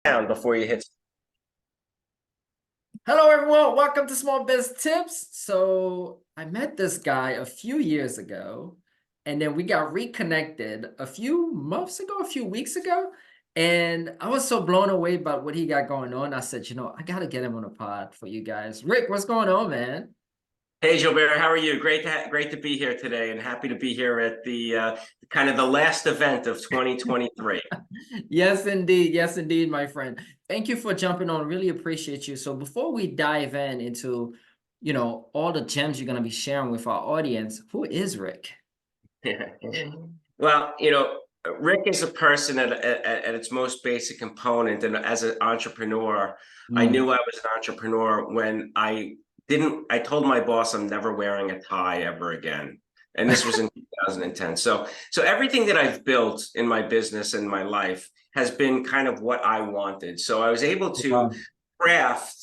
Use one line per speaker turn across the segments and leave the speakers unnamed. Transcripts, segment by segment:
Down before you hit.
Hello, everyone. Welcome to Small Biz Tips. So, I met this guy a few years ago, and then we got reconnected a few months ago, a few weeks ago. And I was so blown away by what he got going on. I said, I got to get him on a pod for you guys. Rick, what's going on, man?
Hey, Gilbert, how are you? Great to be here today, and happy to be here at the kind of the last event of 2023.
Yes, indeed. Yes, indeed, my friend. Thank you for jumping on. Really appreciate you. So, before we dive into, all the gems you're going to be sharing with our audience, who is Rick?
Well, Rick is a person at its most basic component, and as an entrepreneur, I
Mm.
knew I was an entrepreneur when I didn't. I told my boss I'm never wearing a tie ever again, and this was in 2010. So everything that I've built in my business and my life has been kind of what I wanted. So I was able to
Wow.
craft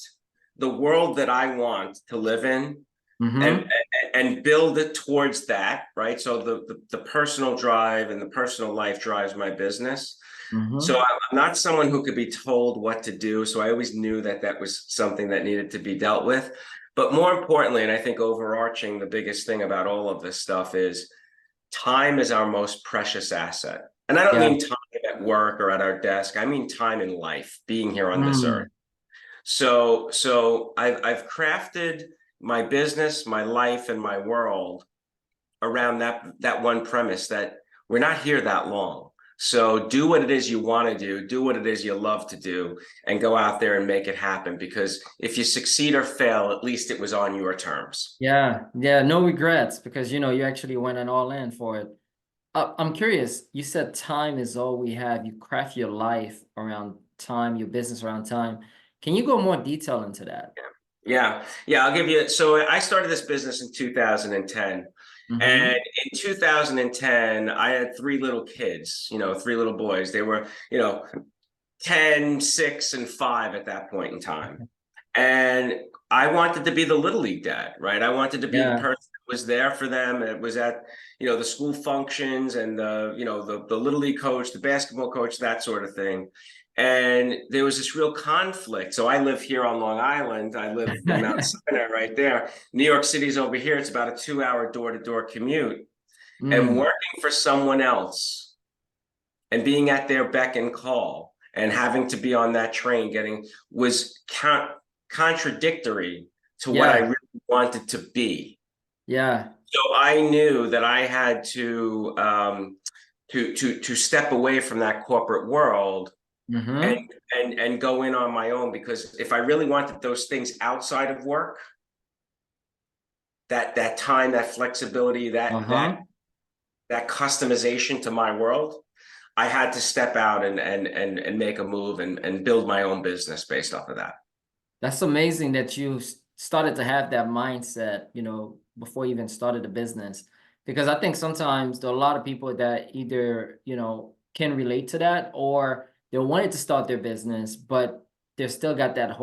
the world that I want to live in and
Mm-hmm.
and build it towards that, right? So the personal drive and the personal life drives my business. So
Mm-hmm.
I'm not someone who could be told what to do. So I always knew that that was something that needed to be dealt with. But more importantly, and I think overarching, the biggest thing about all of this stuff is time is our most precious asset. And I don't
Yeah.
mean time at work or at our desk. I mean time in life, being here on this earth.
Mm.
So I've crafted my business, my life, and my world around that one premise that we're not here that long. So do what it is you want to do what it is you love to do, and go out there and make it happen. Because if you succeed or fail, at least it was on your terms.
Yeah. Yeah. No regrets because you actually went an all in for it. I'm curious. You said time is all we have. You craft your life around time, your business around time. Can you go more detail into that?
Yeah, I'll give you. So I started this business in 2010. And
Mm-hmm.
in 2010, I had three little kids, three little boys. They were, 10, 6, and 5 at that point in time. And I wanted to be the little league dad, right? I wanted to be the
Yeah.
person that was there for them. And it was at, the school functions and the little league coach, the basketball coach, that sort of thing. And there was this real conflict. So I live here on Long Island. I live in Mount Sinai right there. New York City's over here. It's about a 2-hour door-to-door commute. And
Mm.
working for someone else and being at their beck and call and having to be on that train getting was contradictory to what I
Yeah.
really wanted to be.
Yeah.
So I knew that I had to step away from that corporate world and
Mm-hmm.
and go in on my own, because if I really wanted those things outside of work, that time, that flexibility, that
Uh-huh.
that that customization to my world, I had to step out and make a move and build my own business based off of that.
That's amazing that you started to have that mindset, before you even started the business. Because I think sometimes there are a lot of people that either, can relate to that or they wanted to start their business, but they've still got that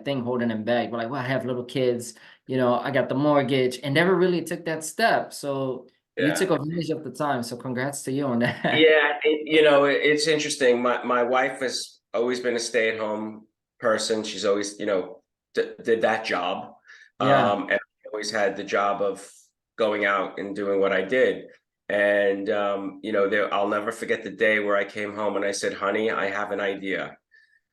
thing holding them back. But like, well, I have little kids, I got the mortgage and never really took that step. So you
Yeah.
took advantage of the time. So congrats to you on that.
Yeah, it's interesting. My wife has always been a stay-at-home person. She's always, did that job.
Yeah.
And I always had the job of going out and doing what I did. And I'll never forget the day where I came home and I said, "Honey, I have an idea.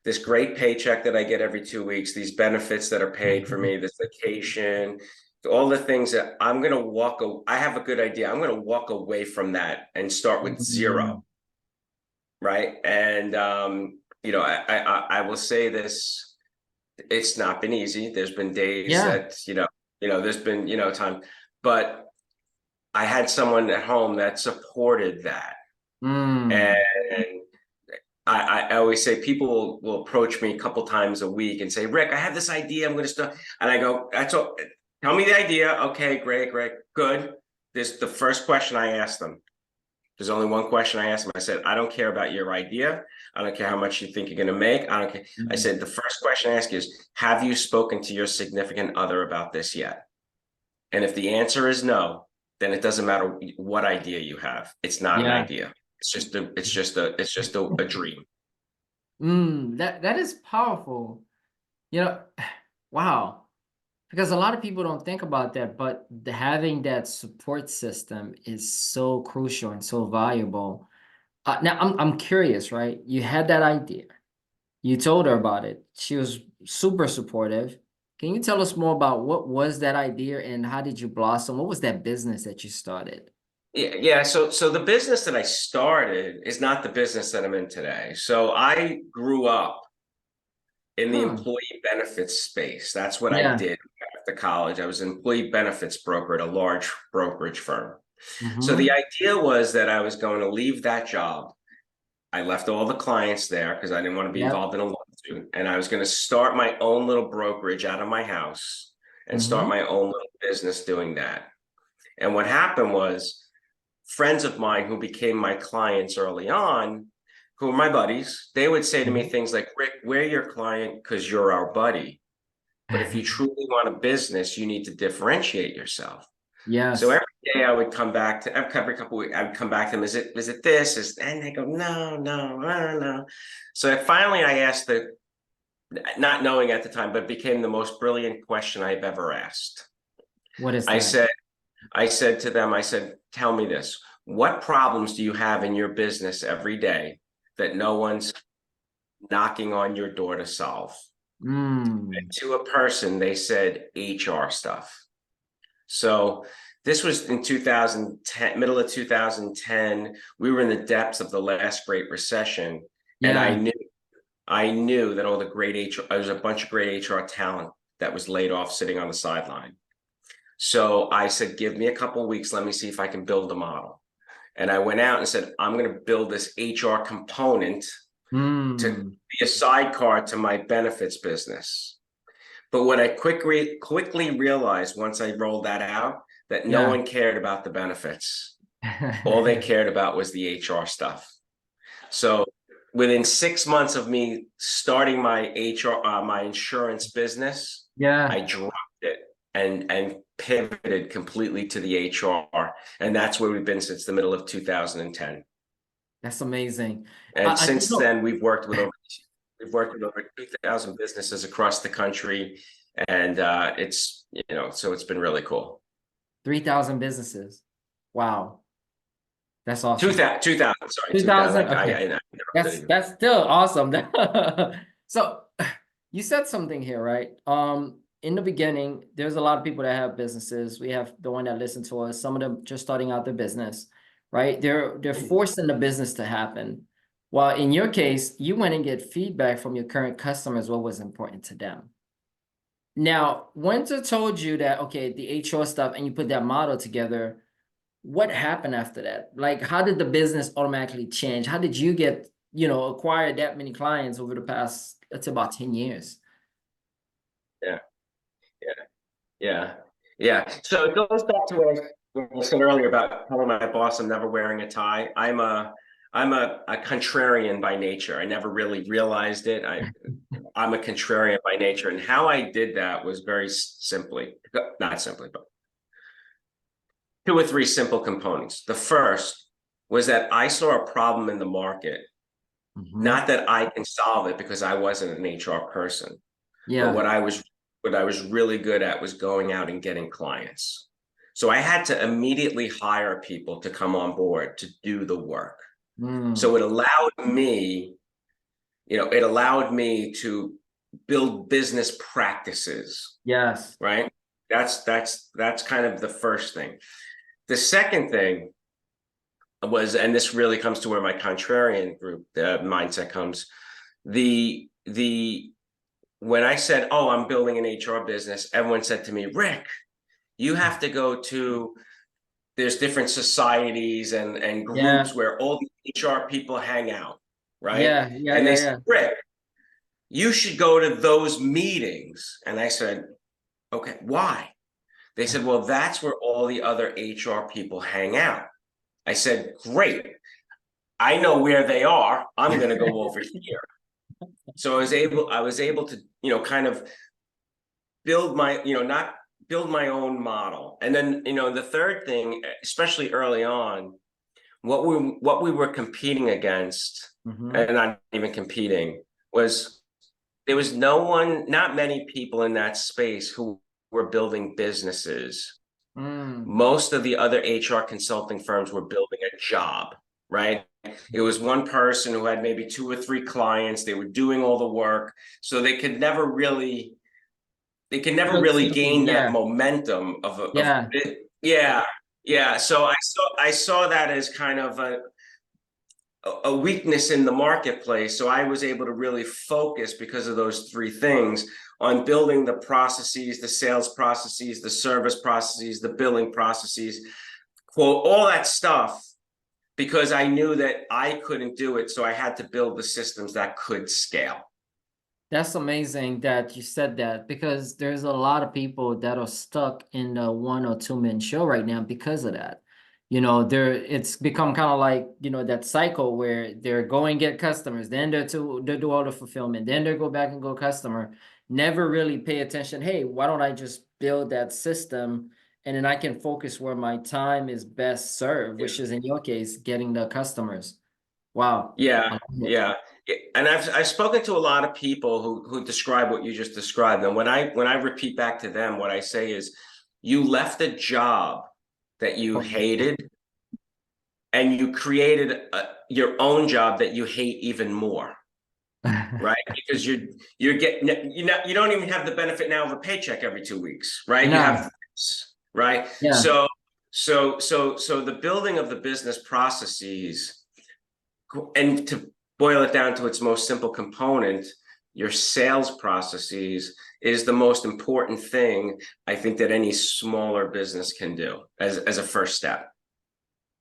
This great paycheck that I get every 2 weeks, these benefits that are paid for me, this vacation, all the things that I'm going to I have a good idea. I'm going to walk away from that and start with zero."
Mm.
Right. And, I will say this, it's not been easy. There's been days
Yeah.
that, there's been, time, but I had someone at home that supported that. And
Mm.
I always say people will approach me a couple times a week and say, "Rick, I have this idea. I'm going to start." And I go, "That's all. Tell me the idea." "Okay, great, good." This the first question I ask them. There's only one question I asked him. I said, "I don't care about your idea. I don't care how much you think you're going to make. I don't care." I
Mm.
said, "The first question I ask you is, have you spoken to your significant other about this yet? And if the answer is no, then it doesn't matter what idea you have. It's not an
Yeah.
idea. It's just a dream."
That is powerful. You know, wow. Because a lot of people don't think about that, but having that support system is so crucial and so valuable. Now, I'm curious, right? You had that idea. You told her about it. She was super supportive. Can you tell us more about what was that idea and how did you blossom? What was that business that you started?
Yeah. So the business that I started is not the business that I'm in today. So I grew up in the
Hmm.
employee benefits space. That's what I
Yeah.
did after college. I was an employee benefits broker at a large brokerage firm. So the
Mm-hmm.
idea was that I was going to leave that job. I left all the clients there because I didn't want to be
Yep.
involved in a lawsuit. And I was going to start my own little brokerage out of my house and start
Mm-hmm.
my own little business doing that. And what happened was friends of mine who became my clients early on, who were my buddies, they would say to me things like, Rick, we're your client because you're our buddy. But if you truly want a business, you need to differentiate yourself. So
Yes.
every day I would come back to every couple of weeks, I would come back to them, is it this? And they go, no, no, no, no. So finally I asked not knowing at the time, but it became the most brilliant question I've ever asked.
What is
I
that?
said, I said to them, I said, tell me this. What problems do you have in your business every day that no one's knocking on your door to solve?
Mm.
And to a person, they said HR stuff. So this was in 2010, middle of 2010. We were in the depths of the last Great Recession. And
Yeah.
I knew that all the great HR, there was a bunch of great HR talent that was laid off sitting on the sideline. So I said, give me a couple of weeks. Let me see if I can build a model. And I went out and said, I'm going to build this HR component to
Mm.
be a sidecar to my benefits business. But what I quickly realized once I rolled that out, that no
Yeah.
one cared about the benefits. All they cared about was the HR stuff. So within 6 months of me starting my HR, my insurance business,
Yeah.
I dropped it and pivoted completely to the HR, and that's where we've been since the middle of 2010.
That's amazing.
And
You
since
know,
then, we've worked with over 2,000 businesses across the country, and so it's been really cool.
3,000 businesses. Wow. That's awesome.
2,000, sorry, 2,000.
2,000.
Like
Okay.
I
That's
interrupted you.
that's still awesome. So you said something here, right? In the beginning, there's a lot of people that have businesses. We have the one that listen to us, some of them just starting out their business, right? They're forcing the business to happen. While in your case, you went and get feedback from your current customers, what was important to them. Now, once I told you that, okay, the HR stuff, and you put that model together, what happened after that? Like, how did the business automatically change? How did you get, acquire that many clients over the past, let's say about 10 years?
Yeah, yeah, yeah, yeah. So it goes back to what I said earlier about telling my boss I'm never wearing a tie. I'm a contrarian by nature. I never really realized it. I'm a contrarian by nature, and how I did that was very simply, not simply, but two or three simple components. The first was that I saw a problem in the market,
Hmm.
not that I can solve it because I wasn't an HR person, but
Yeah.
what I was really good at was going out and getting clients. So I had to immediately hire people to come on board to do the work. So
Mm.
it allowed me to build business practices,
Yes.
right? That's kind of the first thing. The second thing was, and this really comes to where my contrarian group mindset comes. The when I said, "Oh, I'm building an HR business," everyone said to me, "Rick, you have to go to there's different societies and
Yeah.
groups where all the HR people hang out, right?"
Yeah. Yeah.
And
Yeah.
they said,
Yeah.
"Rick, you should go to those meetings." And I said, "Okay, why?" They said, "Well, that's where all the other HR people hang out." I said, "Great. I know where they are. I'm going to go over here." So I was able to, kind of build not build my own model. And then, the third thing, especially early on, what we were competing against,
Mm-hmm.
and not even competing, was there was no one, not many people in that space who were building businesses.
Mm.
Most of the other HR consulting firms were building a job, right? It was one person who had maybe 2 or 3 clients. They were doing all the work, so they could never really gain that
Yeah,
momentum of
yeah.
yeah, yeah. So I saw that as kind of a weakness in the marketplace. So I was able to really focus, because of those 3 things, on building the processes, the sales processes, the service processes, the billing processes, quote, all that stuff, because I knew that I couldn't do it. So I had to build the systems that could scale.
That's amazing that you said that, because there's a lot of people that are stuck in the 1 or 2 man show right now because of that. It's become kind of like, that cycle where they're going get customers, then they do all the fulfillment, then they go back and go customer, never really pay attention. Hey, why don't I just build that system and then I can focus where my time is best served,
Yeah.
which is in your case, getting the customers. Wow.
Yeah,
I love it.
yeah. And I've spoken to a lot of people who describe what you just described. And when I repeat back to them, what I say is, you left a job that you hated, and you created your own job that you hate even more, right? Because you're getting, you don't even have the benefit now of a paycheck every 2 weeks, right? You
No,
have this, right?
yeah.
So the building of the business processes, and to boil it down to its most simple component, your sales processes is the most important thing I think that any smaller business can do as a first step.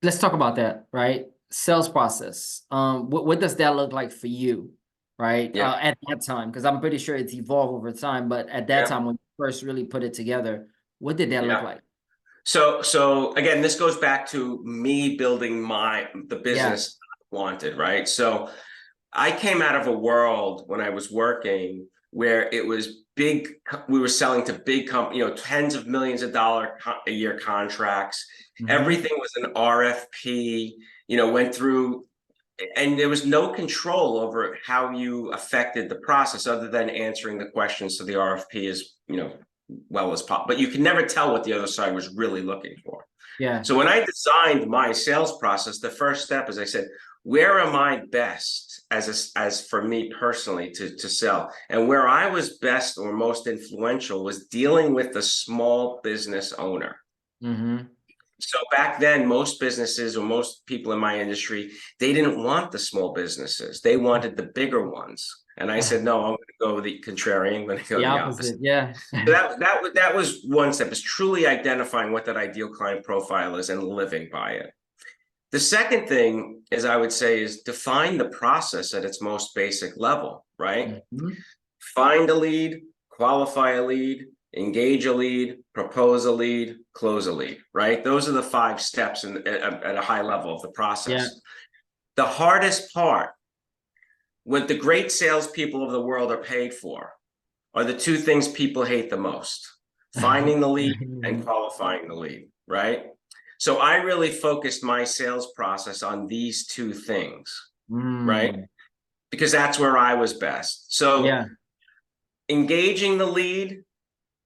Let's talk about that, right? Sales process. What does that look like for you, right?
Yeah,
At that time, because I'm pretty sure it's evolved over time, but at that
yeah,
time when you first really put it together, what did that look
yeah.
like?
So again, this goes back to me building the
Yeah.
business I wanted, right? So I came out of a world when I was working where it was big. We were selling to big companies, tens of millions of dollar a year contracts.
Mm-hmm.
Everything was an RFP, went through, and there was no control over how you affected the process other than answering the questions to the RFP as, well as possible. But you can never tell what the other side was really looking for.
Yeah.
So when I designed my sales process, the first step is I said, where am I best as for me personally to sell? And where I was best or most influential was dealing with the small business owner.
Mm-hmm.
So back then, most businesses, or most people in my industry, they didn't want the small businesses. They wanted the bigger ones. And I said, no, I'm going to go the contrarian. I'm going to go
The
the opposite.
opposite. Yeah.
So that was one step, is truly identifying what that ideal client profile is and living by it. The second thing is, I would say, is define the process at its most basic level, right?
Mhm.
Find a lead, qualify a lead, engage a lead, propose a lead, close a lead, right? Those are the 5 steps at a high level of the
Yeah.
process. The hardest part, what the great salespeople of the world are paid for, are the 2 things people hate the most: finding the lead and qualifying the lead, right? So I really focused my sales process on these 2 things, right?
Mm.
Because that's where I was best. So
Yeah.
engaging the lead,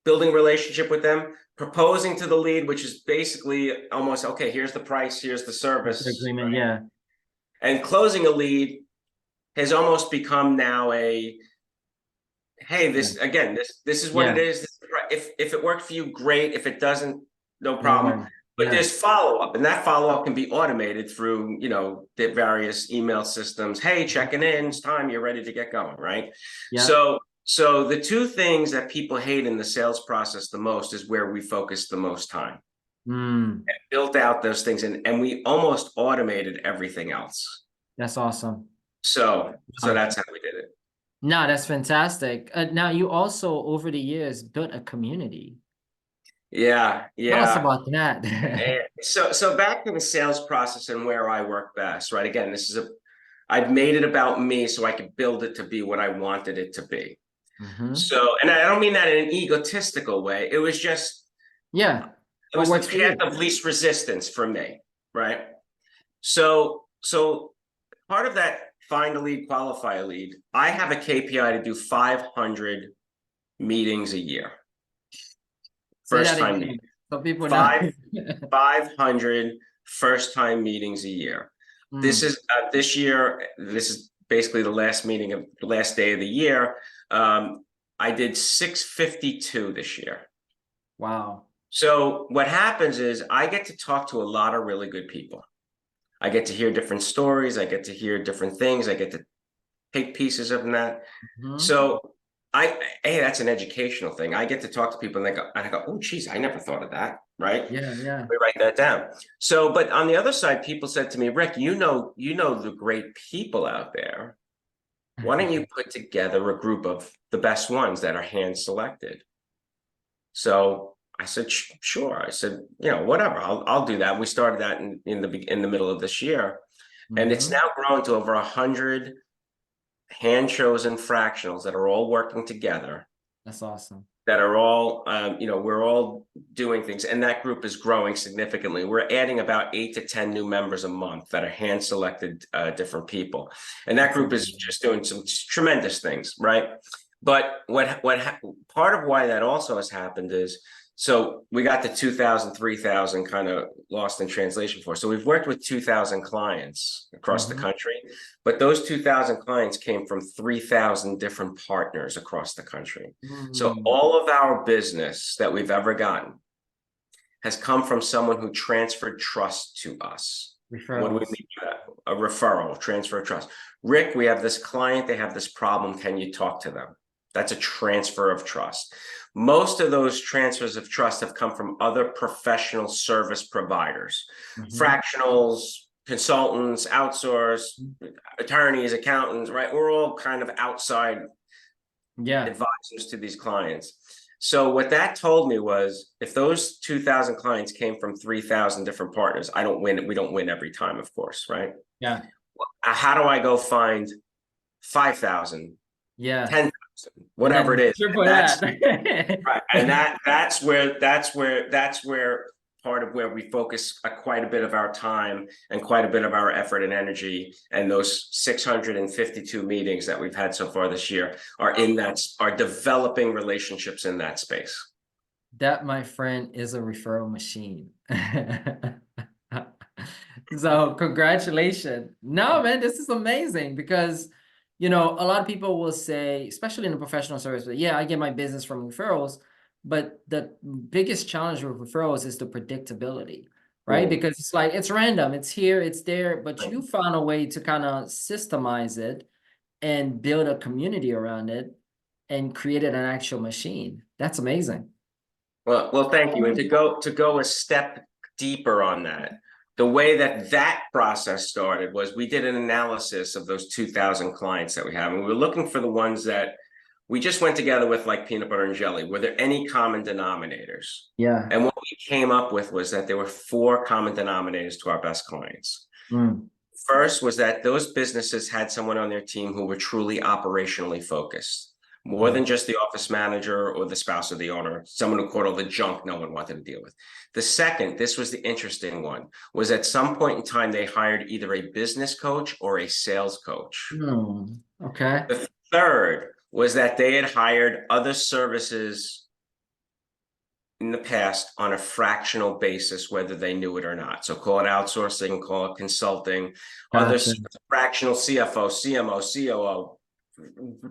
building relationship with them, proposing to the lead, which is basically almost, okay, here's the price, here's the
That's the
service,
agreement.
right?
Yeah.
And closing a lead has almost become now a, hey,
Yeah.
this is what it
Yeah.
is. If it worked for you, great. If it doesn't, no
No
problem.
worries.
But
Yeah.
there's follow-up, and that follow-up can be automated through, the various email systems. Hey, checking in, it's time, you're ready to get going, right?
Yeah.
So the 2 things that people hate in the sales process the most is where we focus the most time.
Mm.
Built out those things, and we almost automated everything else.
That's awesome.
So that's how we did it.
No, that's fantastic. Now you also over the years built a community.
Yeah,
Tell us
yeah.
about that.
So back to the sales process and where I work best, right? Again, I've made it about me so I could build it to be what I wanted it to be.
Hmm.
So, and I don't mean that in an egotistical way.
Yeah.
It
What
was the
works for
path
you?
of least resistance for me, right? So part of that find a lead, qualify a lead, I have a KPI to do 500 meetings a year.
Say
First
that
time
again,
meeting.
so people know.
Five 500 first time meetings a year. This
Mm,
is this year. This is basically the last meeting of the last day of the year. I did 652 this year.
wow.
So what happens is I get to talk to a lot of really good people. I get to hear different stories. I get to hear different things. I get to take pieces of that.
Hmm.
So hey, that's an educational thing. I get to talk to people and I go, oh, geez, I never thought of that. Right.
Yeah, yeah.
We write that down. So, but on the other side, people said to me, Rick, you know the great people out there. Why don't you put together a group of the best ones that are hand selected? So I said, sure. I said, whatever, I'll do that. We started that in the middle of this year, and it's
Hmm.
now grown to over 100 hand chosen fractionals that are all working together,
That's awesome.
that are all, we're all doing things, and that group is growing significantly. We're adding about 8 to 10 new members a month that are hand selected different people, and that
That's
group is
amazing.
just doing some tremendous things, right? But part of why that also has happened is, so we got the 2,000, 3,000 kind of lost in translation for. So we've worked with 2,000 clients across the
Hmm.
country, but those 2,000 clients came from 3,000 different partners across the country. So
Mm,
all of our business that we've ever gotten has come from someone who transferred trust to us. What do we
referrals.
mean by that? A referral, transfer of trust. Rick, we have this client, they have this problem. Can you talk to them? That's a transfer of trust. Most of those transfers of trust have come from other professional service providers,
Hmm.
fractionals, consultants, outsource, attorneys, accountants, right? We're all kind of outside
Yeah,
advisors to these clients. So what that told me was, if those 2,000 clients came from 3,000 different partners, I don't win. We don't win every time, of course, right?
yeah,
How do I go find 5,000,
yeah.
10,000,
And
whatever it
then
is?
triple
And that's
that.
right. And that's where part of where we focus quite a bit of our time and quite a bit of our effort and energy. And those 652 meetings that we've had so far this year are developing relationships in that space.
That, my friend, is a referral machine. So congratulations. No, man, this is amazing because, a lot of people will say, especially in the professional service, yeah, I get my business from referrals, but the biggest challenge with referrals is the predictability, right?
Mm.
Because it's like, it's random, it's here, it's there, but you found a way to kind of systemize it and build a community around it and created an actual machine. That's amazing.
Well, thank you. And to go a step deeper on that, the way that process started was we did an analysis of those 2,000 clients that we have, and we were looking for the ones that we just went together with, like peanut butter and jelly. Were there any common denominators?
Yeah.
And what we came up with was that there were 4 common denominators to our best clients.
Mm.
First was that those businesses had someone on their team who were truly operationally focused, more
Mhm.
than just the office manager or the spouse of the owner, someone who caught all the junk no one wanted to deal with. The second, this was the interesting one, was at some point in time, they hired either a business coach or a sales coach.
Mm. Okay.
The third was that they had hired other services in the past on a fractional basis, whether they knew it or not. So call it outsourcing, call it consulting, other
Gotcha.
fractional CFO, CMO, COO,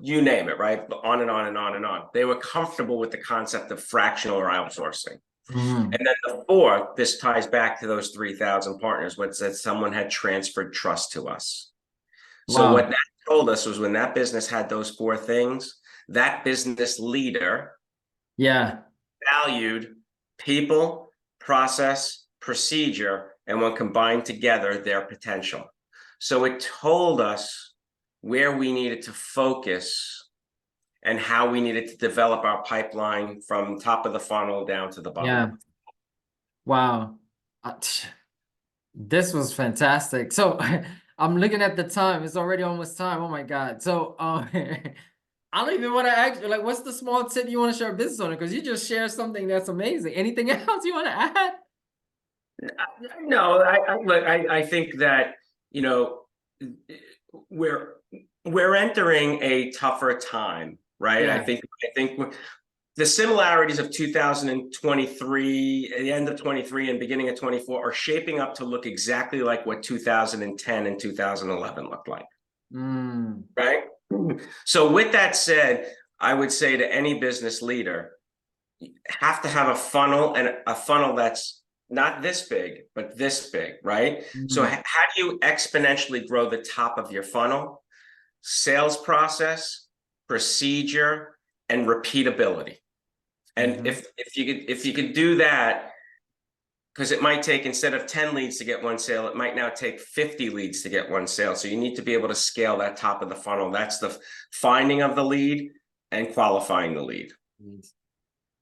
you name it, right? On and on and on and on. They were comfortable with the concept of fractional or outsourcing.
Mm.
And then the fourth, this ties back to those 3,000 partners, which said someone had transferred trust to us. So what
Wow.
that told us was, when that business had those 4 things, that business leader
Yeah.
valued people, process, procedure, and when combined together, their potential. So it told us where we needed to focus and how we needed to develop our pipeline from top of the funnel down to the bottom of
Yeah.
the.
Wow. This was fantastic. So I'm looking at the time. It's already almost time. Oh my God. So I don't even want to ask you, like, what's the small tip you want to share a business owner? Because you just shared something that's amazing. Anything else you want to add?
No, I think that, you know, we're we're entering a tougher time, right?
Yeah.
I think the similarities of 2023, the end of 23 and beginning of 24 are shaping up to look exactly like what 2010 and 2011 looked like,
Mm,
right? So with that said, I would say to any business leader, you have to have a funnel, and a funnel that's not this big, but this big, right? So
mm,
how do you exponentially grow the top of your funnel? Sales process, procedure, and repeatability. And
mhm.
if you could do that, because it might take, instead of 10 leads to get one sale, it might now take 50 leads to get one sale. So you need to be able to scale that top of the funnel. That's the finding of the lead and qualifying the lead.
Yes.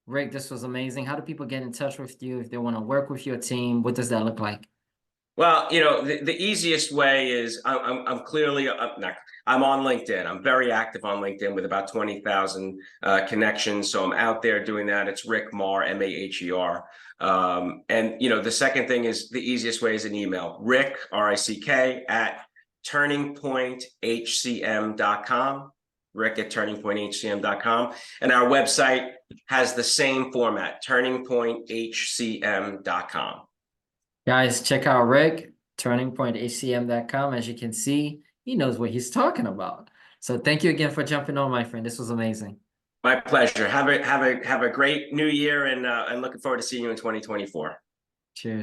Rick, this was amazing. How do people get in touch with you if they want to work with your team? What does that look like?
Well, the easiest way is I'm clearly not, I'm on LinkedIn. I'm very active on LinkedIn with about 20,000 connections. So I'm out there doing that. It's Rick Maher, Maher. And the second thing is, the easiest way is an email, Rick, RICK, at turningpointhcm.com. Rick at turningpointhcm.com. And our website has the same format, turningpointhcm.com.
Guys, check out Rick, turningpointhcm.com. As you can see, he knows what he's talking about. So thank you again for jumping on, my friend. This was amazing.
My pleasure. Have a great new year, and looking forward to seeing you in 2024.
Cheers.